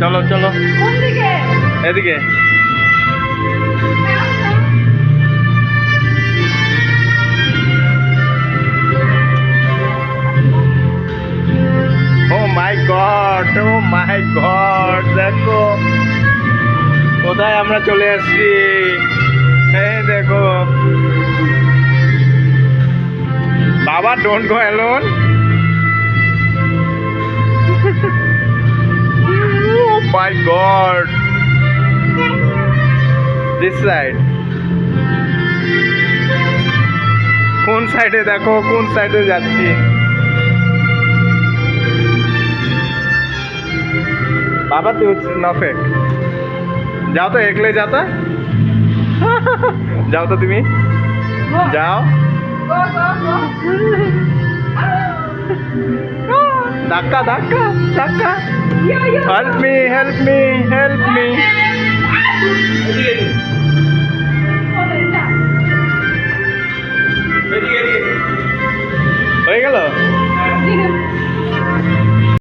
চলো চলো কোন দিকে? এদিকে। ও মাই গড, ও মাই গড, দেখো কোথায় আমরা চলে আসছি। এই দেখো বাবা, don't go alone. Oh my god, this side। কোন সাইডে দেখো, কোন সাইডে যাচ্ছি। বাবা তুই নফেক যাও তো, একলে যাতা যাও তো তুমি, যাও। Go, go, go. ধাক্কা ধাক্কা ধাক্কা। Yo, yo. Help me, help me, help me.